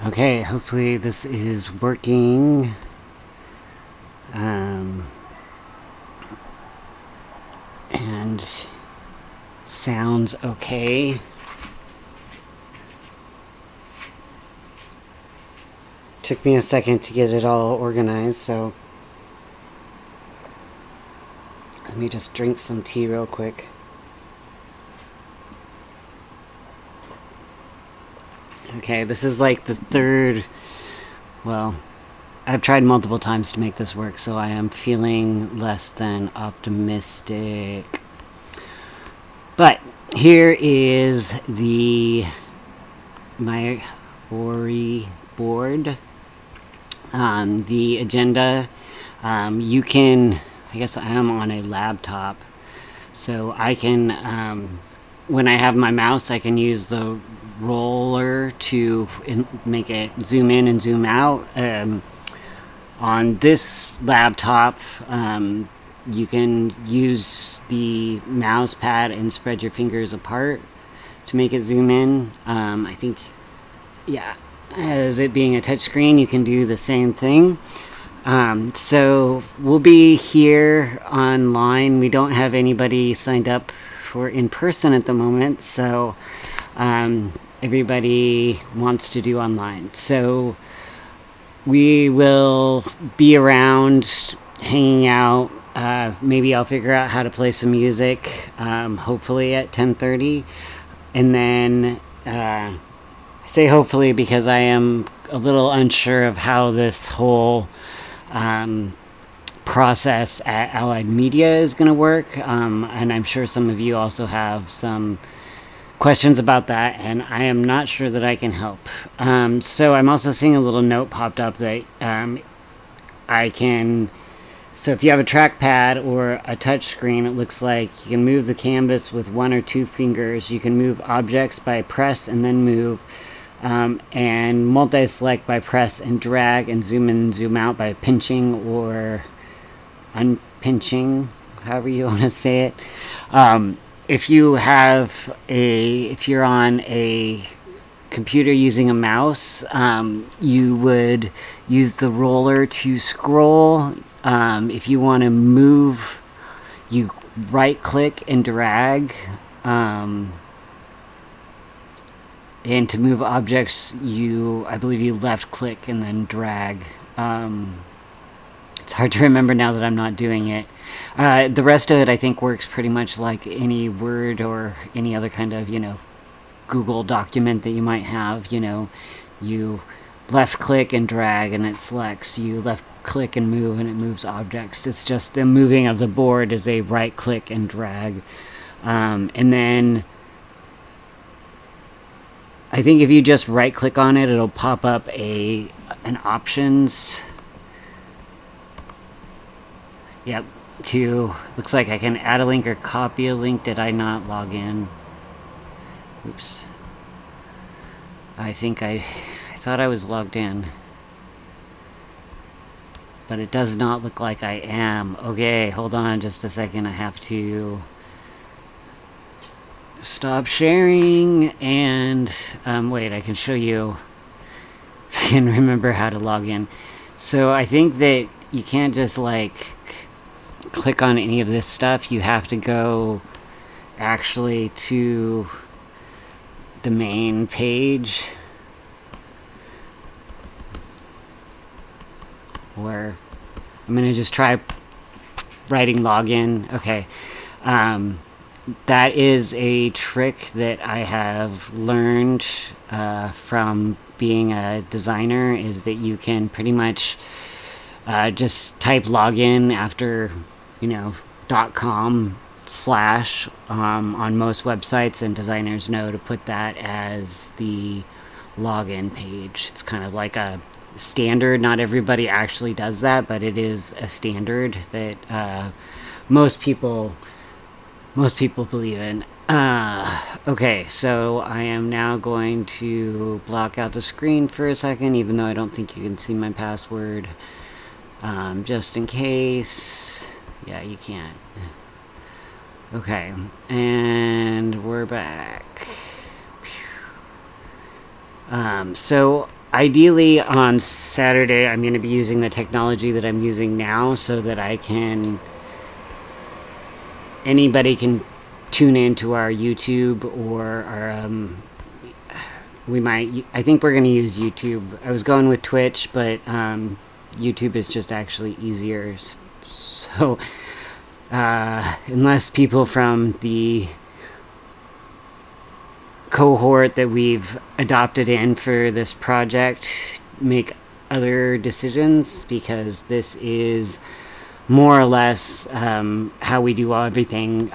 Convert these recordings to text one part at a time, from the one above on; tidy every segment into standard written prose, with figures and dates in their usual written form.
Okay, hopefully this is working. And sounds okay. Took me a second to get it all organized, so let me just drink some tea real quick. Okay, this is like the third, well, I've tried multiple times to make this work, so I am feeling less than optimistic. But here is my Ori board. The agenda, you can, I guess I am on a laptop, so I can, when I have my mouse, I can use the roller to make it zoom in and zoom out. On this laptop, you can use the mouse pad and spread your fingers apart to make it zoom in. I think, yeah, as it being a touchscreen, you can do the same thing. So we'll be here online. We don't have anybody signed up for in person at the moment, so everybody wants to do online. So we will be around, hanging out. Maybe I'll figure out how to play some music, hopefully at 10:30. And then, I say hopefully because I am a little unsure of how this whole process at Allied Media is going to work. And I'm sure some of you also have some questions about that, and I am not sure that I can help. So I'm also seeing a little note popped up that I can, so if you have a trackpad or a touch screen, it looks like you can move the canvas with one or two fingers. You can move objects by press and then move, and multi-select by press and drag, and zoom in and zoom out by pinching or unpinching, however you want to say it. If you're on a computer using a mouse, you would use the roller to scroll. If you want to move, you right click and drag. And to move objects, I believe you left click and then drag. It's hard to remember now that I'm not doing it. The rest of it, I think, works pretty much like any Word or any other kind of, Google document that you might have. You left click and drag and it selects. You left click and move and it moves objects. It's just the moving of the board is a right click and drag. And then I think if you just right click on it, it'll pop up an options. Yep. Looks like I can add a link or copy a link. Did I not log in? Oops. I think I thought I was logged in, but it does not look like I am. Okay, hold on just a second. I have to stop sharing and wait, I can show you if I can remember how to log in. So I think that you can't just click on any of this stuff. You have to go actually to the main page, or I'm gonna just try writing login. Okay. That is a trick that I have learned from being a designer, is that you can pretty much just type login after .com/ on most websites, and designers know to put that as the login page. It's kind of like a standard. Not everybody actually does that, but it is a standard that most people believe in. Okay, so I am now going to block out the screen for a second, even though I don't think you can see my password. Just in case. Yeah, you can't. Okay, and we're back. So ideally on Saturday, I'm going to be using the technology that I'm using now so that anybody can tune into our YouTube or our, I think we're going to use YouTube. I was going with Twitch, but YouTube is just actually easier. So, unless people from the cohort that we've adopted in for this project make other decisions, because this is more or less how we do everything,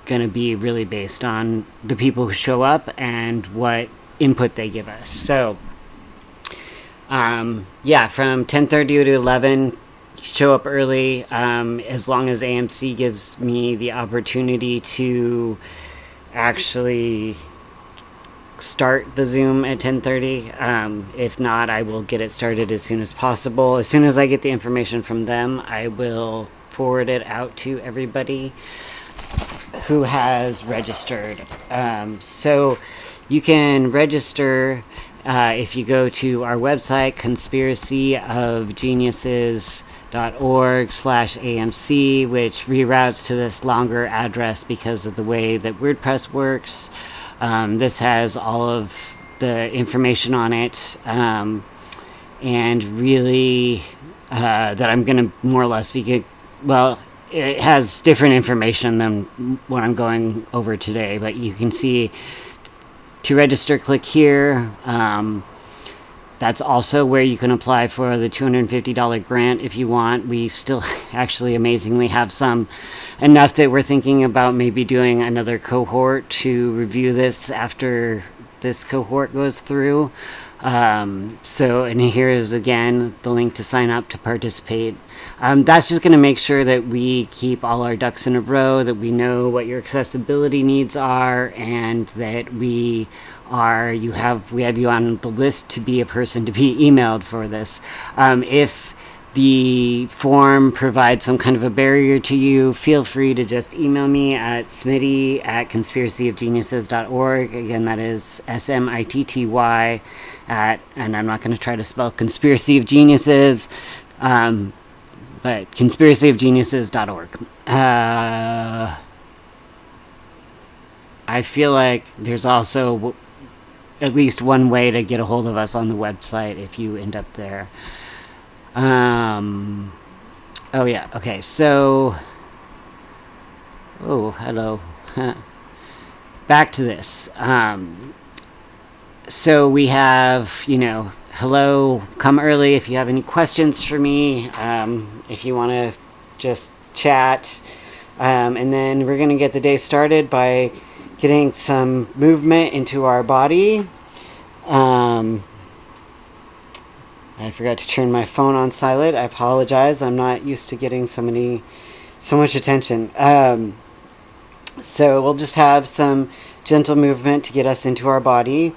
going to be really based on the people who show up and what input they give us. So from 10:30 to 11, show up early, as long as AMC gives me the opportunity to actually start the Zoom at 10:30. If not, I will get it started as soon as possible. As soon as I get the information from them, I will forward it out to everybody who has registered. So you can register if you go to our website, conspiracyofgeniuses.org/AMC, which reroutes to this longer address because of the way that WordPress works. This has all of the information on it, and really that I'm going to more or less be it has different information than what I'm going over today, but you can see to register, click here. That's also where you can apply for the $250 grant if you want. We still actually amazingly have enough that we're thinking about maybe doing another cohort to review this after this cohort goes through. And here is again the link to sign up to participate. That's just going to make sure that we keep all our ducks in a row, that we know what your accessibility needs are, and that we have you on the list to be a person to be emailed for this. If the form provides some kind of a barrier to you, feel free to just email me at smitty@conspiracyofgeniuses.org. Again, that is SMITTY and I'm not going to try to spell Conspiracy of Geniuses, but conspiracyofgeniuses.org. I feel like there's also at least one way to get a hold of us on the website if you end up there. Okay, so hello. Back to this. So we have, hello, come early if you have any questions for me, if you want to just chat, and then we're going to get the day started by getting some movement into our body. I forgot to turn my phone on silent. I apologize. I'm not used to getting so much attention. So we'll just have some gentle movement to get us into our body.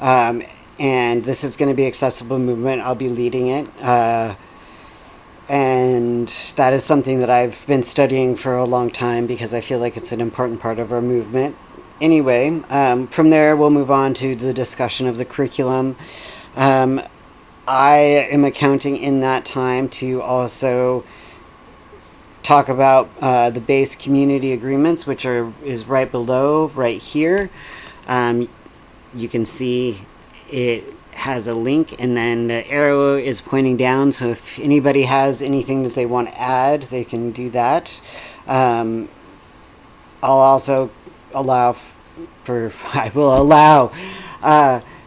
And this is going to be accessible movement. I'll be leading it. And that is something that I've been studying for a long time because I feel like it's an important part of our movement. Anyway, from there we'll move on to the discussion of the curriculum. I am accounting in that time to also talk about the base community agreements, which is right below, right here. You can see it has a link, and then the arrow is pointing down, so if anybody has anything that they want to add, they can do that. I'll also allow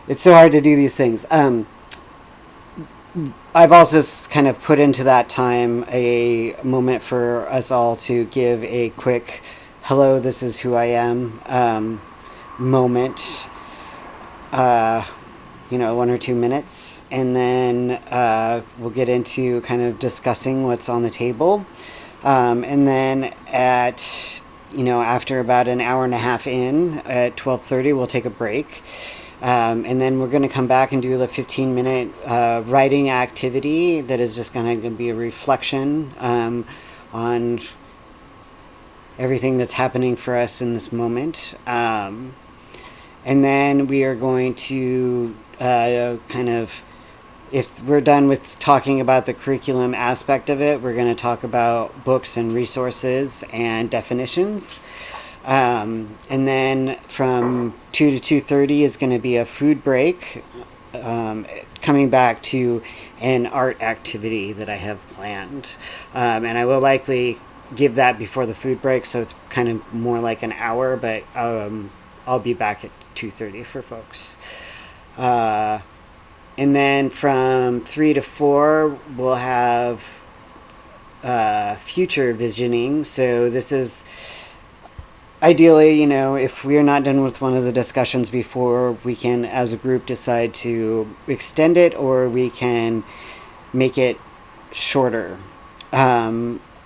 it's so hard to do these things. I've also kind of put into that time a moment for us all to give a quick hello, this is who I am moment, 1 or 2 minutes, and then we'll get into kind of discussing what's on the table, and then after about an hour and a half in, at 12:30, we'll take a break. And then we're going to come back and do the 15-minute writing activity that is just going to be a reflection on everything that's happening for us in this moment. And then we are going to kind of if we're done with talking about the curriculum aspect of it, we're going to talk about books and resources and definitions. And then from 2 to 2:30 is going to be a food break, coming back to an art activity that I have planned. And I will likely give that before the food break, so it's kind of more like an hour, but I'll be back at 2:30 for folks. And then from 3 to 4, we'll have future visioning. So this is ideally, if we're not done with one of the discussions before, we can, as a group, decide to extend it, or we can make it shorter.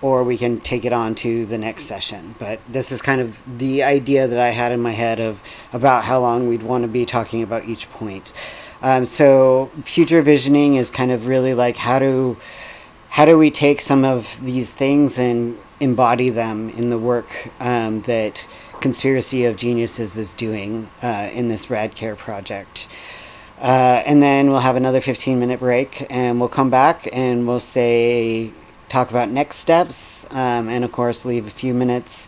Or we can take it on to the next session. But this is kind of the idea that I had in my head of about how long we'd want to be talking about each point. So future visioning is kind of really like how do we take some of these things and embody them in the work that Conspiracy of Geniuses is doing in this RAD Care project. And then we'll have another 15-minute break, and we'll come back and we'll talk about next steps, and of course leave a few minutes,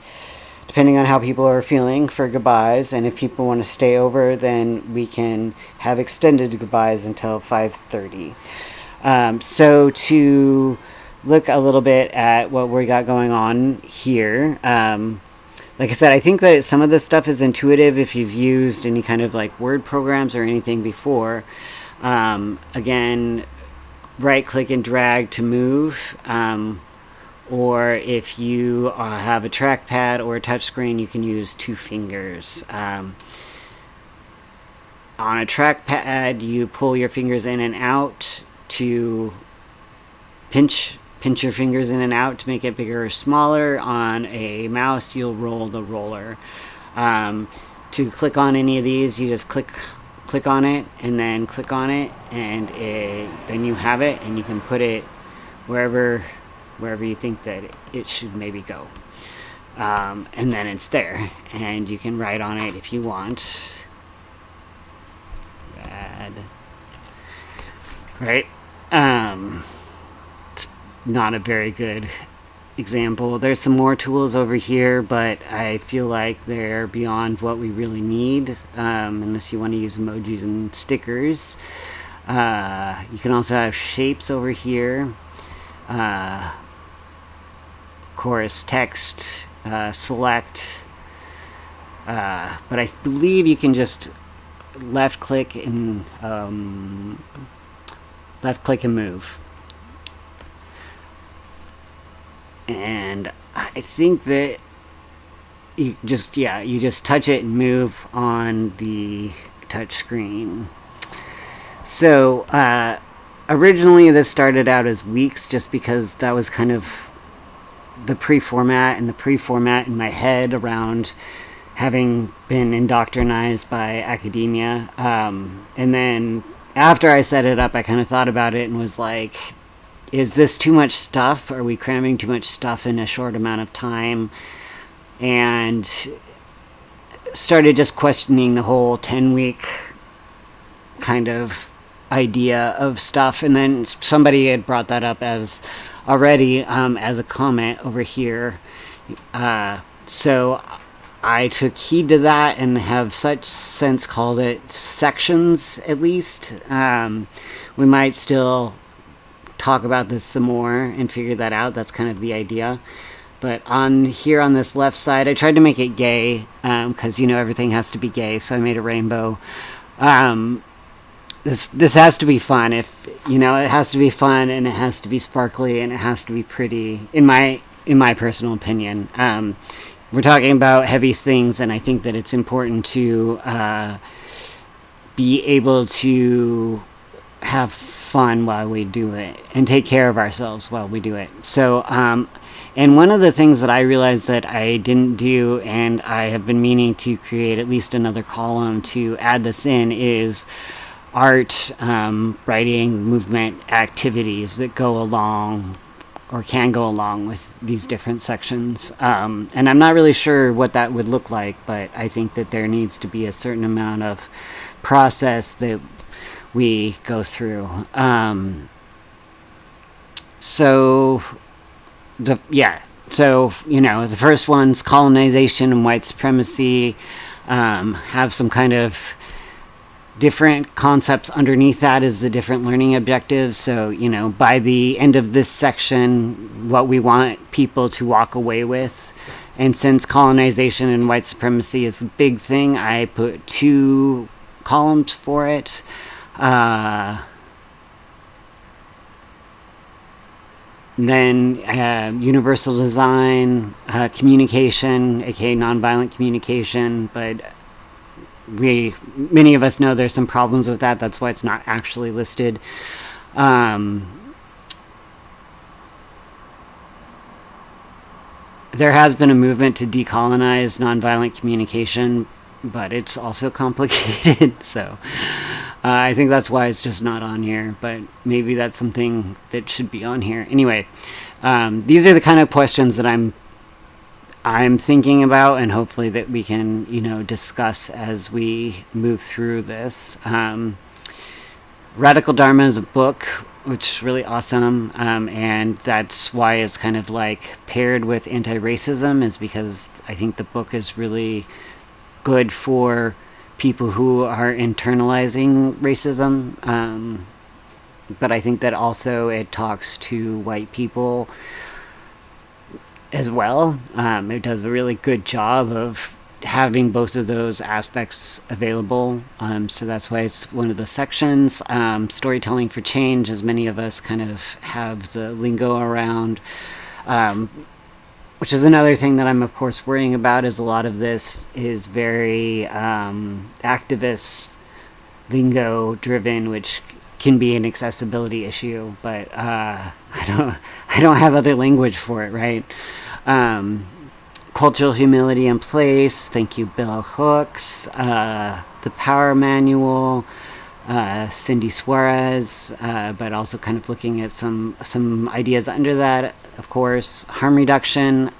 depending on how people are feeling, for goodbyes. And if people want to stay over, then we can have extended goodbyes until 5:30. So to look a little bit at what we got going on here, like I said, I think that some of this stuff is intuitive if you've used any kind of like word programs or anything before. Again, right click and drag to move, or if you have a trackpad or a touchscreen, you can use 2 fingers. On a trackpad, you pull your fingers in and out to pinch your fingers in and out to make it bigger or smaller. On a mouse, you'll roll the roller. To click on any of these, you just click on it and then click on it, and then you have it, and you can put it wherever you think that it should maybe go, and then it's there, and you can write on it if you want. Rad, right? Not a very good example. There's some more tools over here, but I feel like they're beyond what we really need, unless you want to use emojis and stickers. You can also have shapes over here, of course text, select, but I believe you can just left click and move. And I think that you just touch it and move on the touch screen. So originally this started out as weeks, just because that was kind of the pre-format in my head around having been indoctrinized by academia. And then after I set it up, I kind of thought about it and was like, is this too much stuff? Are we cramming too much stuff in a short amount of time? And started just questioning the whole 10-week kind of idea of stuff. And then somebody had brought that up as a comment over here. So I took heed to that and have since called it sections, at least. We might still talk about this some more and figure that out. That's kind of the idea. But on this left side, I tried to make it gay, because everything has to be gay, so I made a rainbow. This has to be fun. It has to be fun, and it has to be sparkly, and it has to be pretty, in my personal opinion. We're talking about heavy things, and I think that it's important to be able to have fun while we do it and take care of ourselves while we do it. So and one of the things that I realized that I didn't do, and I have been meaning to create at least another column to add this in, is art, writing, movement activities that go along or can go along with these different sections. And I'm not really sure what that would look like, but I think that there needs to be a certain amount of process that we go through. So the first one's colonization and white supremacy. Have some kind of different concepts underneath that is the different learning objectives. So, by the end of this section, what we want people to walk away with. And since colonization and white supremacy is a big thing, I put 2 columns for it. Then universal design, communication, aka nonviolent communication, but many of us know there's some problems with that. That's why it's not actually listed. There has been a movement to decolonize nonviolent communication, but it's also complicated. So I think that's why it's just not on here, but maybe that's something that should be on here. Anyway, these are the kind of questions that I'm thinking about, and hopefully that we can, discuss as we move through this. Radical Dharma is a book, which is really awesome, and that's why it's kind of like paired with anti-racism, is because I think the book is really good for people who are internalizing racism, but I think that also it talks to white people as well. It does a really good job of having both of those aspects available. So that's why it's one of the sections. Storytelling for change, as many of us kind of have the lingo around, which is another thing that I'm of course worrying about, is a lot of this is very activist lingo driven, which can be an accessibility issue, but I don't have other language for it, right? Cultural humility in place. Thank you, Bill Hooks. The Power Manual. Cindy Suarez, but also kind of looking at some ideas under that, of course. Harm reduction.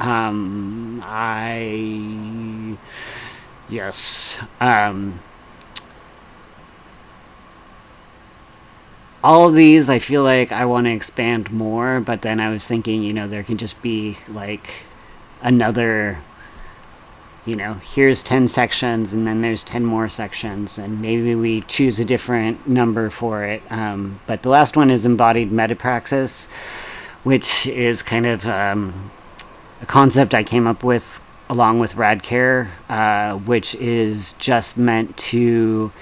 All of these, I feel like I want to expand more, but then I was thinking, there can just be like another, here's 10 sections and then there's 10 more sections, and maybe we choose a different number for it. But the last one is embodied metapraxis, which is kind of a concept I came up with along with RAD Care, which is just meant to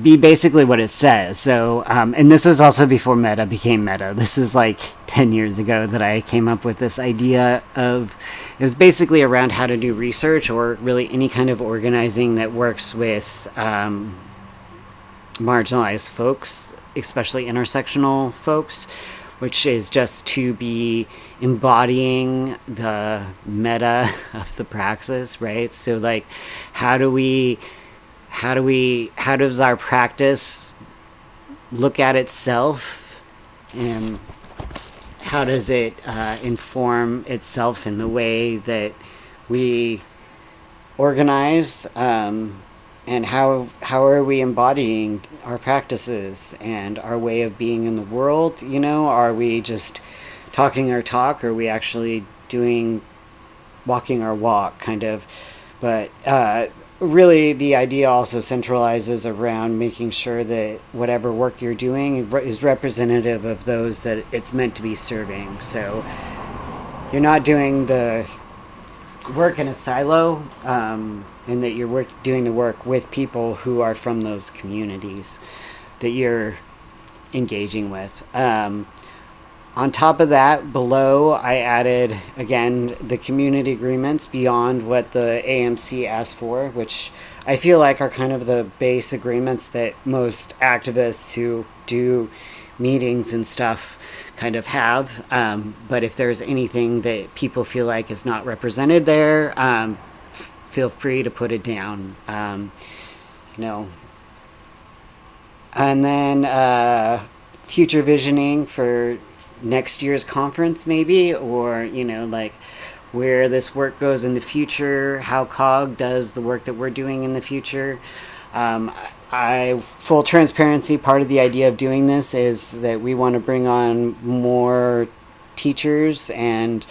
be basically what it says. So, and this was also before Meta became Meta. This is like 10 years ago that I came up with this idea of, it was basically around how to do research, or really any kind of organizing that works with marginalized folks, especially intersectional folks, which is just to be embodying the meta of the praxis, right? So like, how does our practice look at itself, and how does it inform itself in the way that we organize, and how are we embodying our practices and our way of being in the world? Are we just talking our talk, or are we actually walking our walk, kind of? But really, the idea also centralizes around making sure that whatever work you're doing is representative of those that it's meant to be serving. So you're not doing the work in a silo, and that you're doing the work with people who are from those communities that you're engaging with. On top of that, below, I added, again, the community agreements beyond what the AMC asked for, which I feel like are kind of the base agreements that most activists who do meetings and stuff kind of have. But if there's anything that people feel like is not represented there, feel free to put it down. And then future visioning for next year's conference, maybe, or like where this work goes in the future, how COG does the work that we're doing in the future. Full transparency, part of the idea of doing this is that we want to bring on more teachers and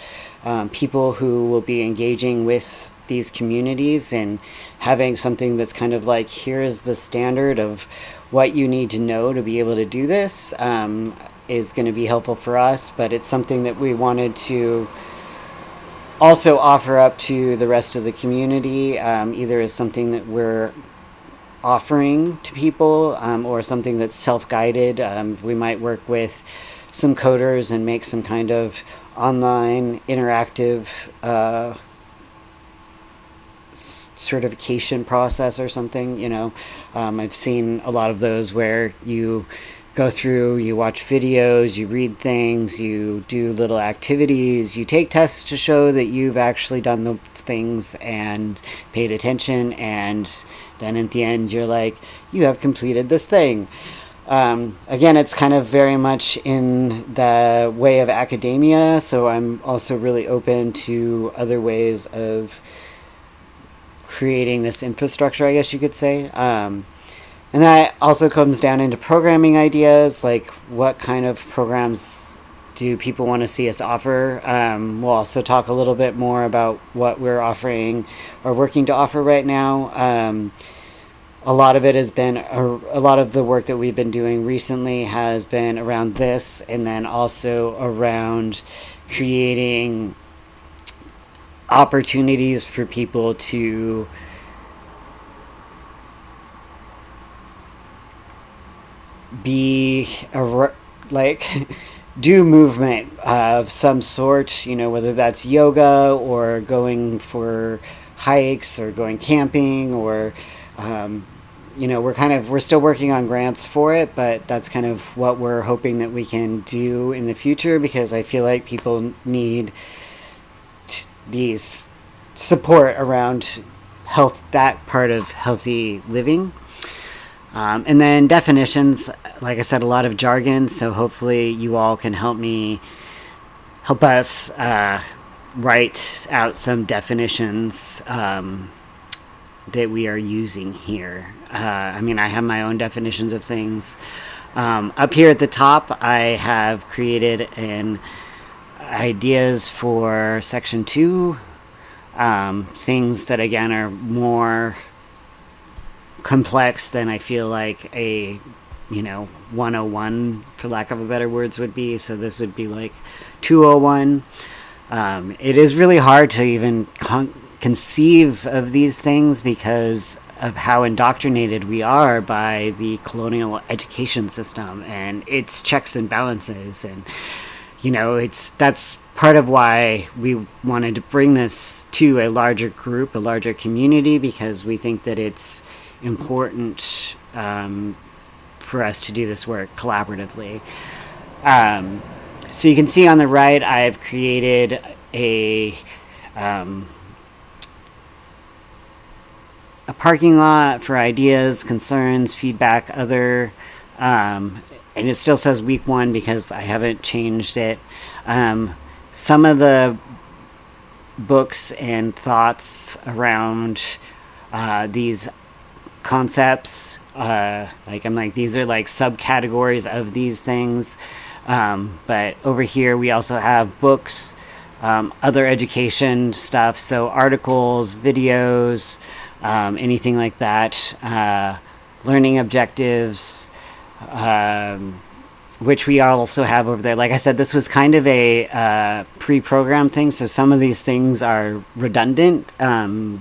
people who will be engaging with these communities and having something that's kind of like, here is the standard of what you need to know to be able to do this, is going to be helpful for us. But it's something that we wanted to also offer up to the rest of the community, either as something that we're offering to people, or something that's self-guided. We might work with some coders and make some kind of online interactive certification process or something. I've seen a lot of those where you go through, you watch videos, you read things, you do little activities, you take tests to show that you've actually done the things and paid attention, and then at the end you're like, you have completed this thing. Again, it's kind of very much in the way of academia, so I'm also really open to other ways of creating this infrastructure, I guess you could say. And that also comes down into programming ideas, like what kind of programs do people want to see us offer. We'll also talk a little bit more about what we're offering or working to offer right now. A lot of it has been, a lot of the work that we've been doing recently has been around this, and then also around creating opportunities for people to be do movement of some sort, whether that's yoga or going for hikes or going camping, or we're still working on grants for it, but that's kind of what we're hoping that we can do in the future, because I feel like people need these support around health, that part of healthy living. And then definitions, like I said, a lot of jargon, so hopefully you all can help us write out some definitions that we are using here. I have my own definitions of things. Up here at the top, I have created ideas for section 2, things that again are more complex than I feel like a 101, for lack of a better words, would be. So this would be like 201. It is really hard to even conceive of these things because of how indoctrinated we are by the colonial education system and its checks and balances. And that's part of why we wanted to bring this to a larger group, a larger community, because we think that it's important for us to do this work collaboratively. So you can see on the right, I've created a parking lot for ideas, concerns, feedback, other, and it still says week 1 because I haven't changed it. Some of the books and thoughts around these concepts, these are like subcategories of these things, but over here we also have books, other education stuff, so articles, videos, anything like that, learning objectives, which we also have over there. Like I said, this was kind of a pre-programmed thing, so some of these things are redundant,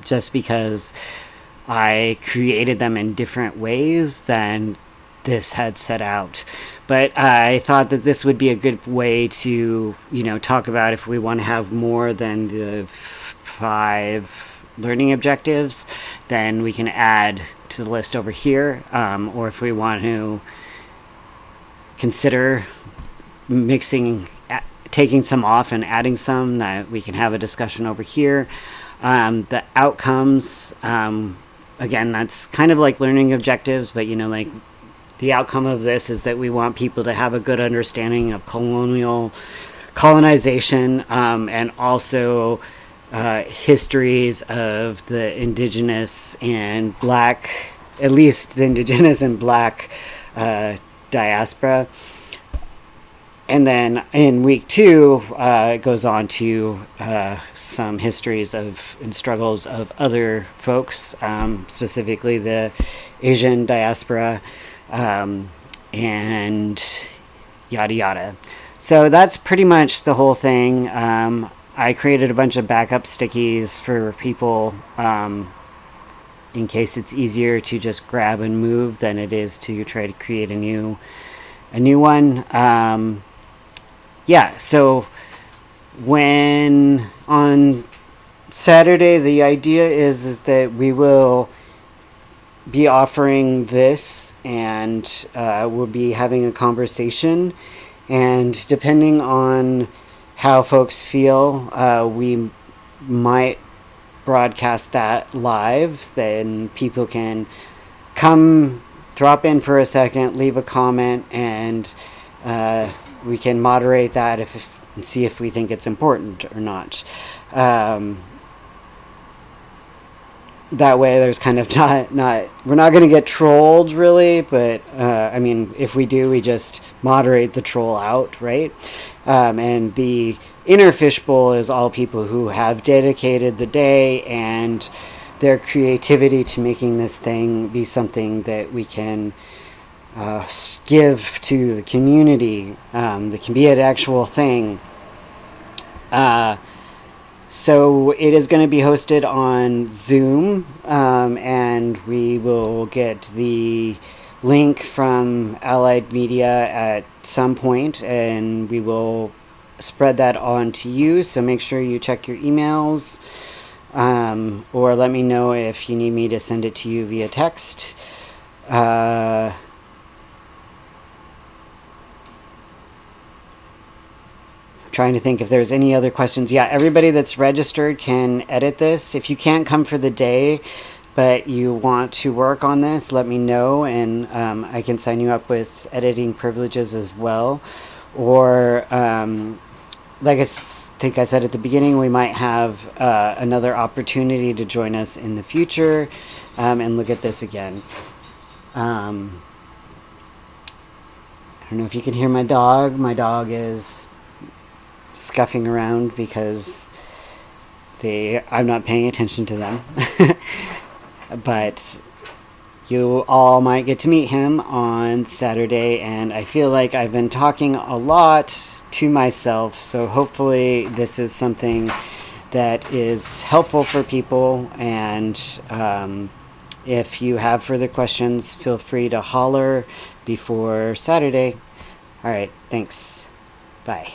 just because I created them in different ways than this had set out. But I thought that this would be a good way to, talk about if we want to have more than the 5 learning objectives, then we can add to the list over here. Or if we want to consider taking some off and adding some, that we can have a discussion over here. The outcomes, again, that's kind of like learning objectives, but the outcome of this is that we want people to have a good understanding of colonization, and also histories of the indigenous and black, at least the indigenous and black diaspora. And then in week 2, it goes on to some histories of and struggles of other folks, specifically the Asian diaspora, and yada yada. So that's pretty much the whole thing. I created a bunch of backup stickies for people, in case it's easier to just grab and move than it is to try to create a new one. Yeah, so when on Saturday, the idea is that we will be offering this, and we'll be having a conversation, and depending on how folks feel, we might broadcast that live. Then people can come drop in for a second, leave a comment, and we can moderate that and see if we think it's important or not. That way there's kind of not we're not going to get trolled really, but I mean, if we do, we just moderate the troll out, right? And the inner fishbowl is all people who have dedicated the day and their creativity to making this thing be something that we can give to the community, that can be an actual thing. So it is going to be hosted on Zoom, and we will get the link from Allied Media at some point, and we will spread that on to you. So make sure you check your emails, or let me know if you need me to send it to you via text. Trying to think if there's any other questions. Yeah, everybody that's registered can edit this. If you can't come for the day, but you want to work on this, let me know, and I can sign you up with editing privileges as well. Or, like I think I said at the beginning, we might have another opportunity to join us in the future, and look at this again. I don't know if you can hear my dog. My dog is scuffing around because I'm not paying attention to them. But you all might get to meet him on Saturday, and I feel like I've been talking a lot to myself, so hopefully this is something that is helpful for people. And if you have further questions, feel free to holler before Saturday. All right, thanks. Bye.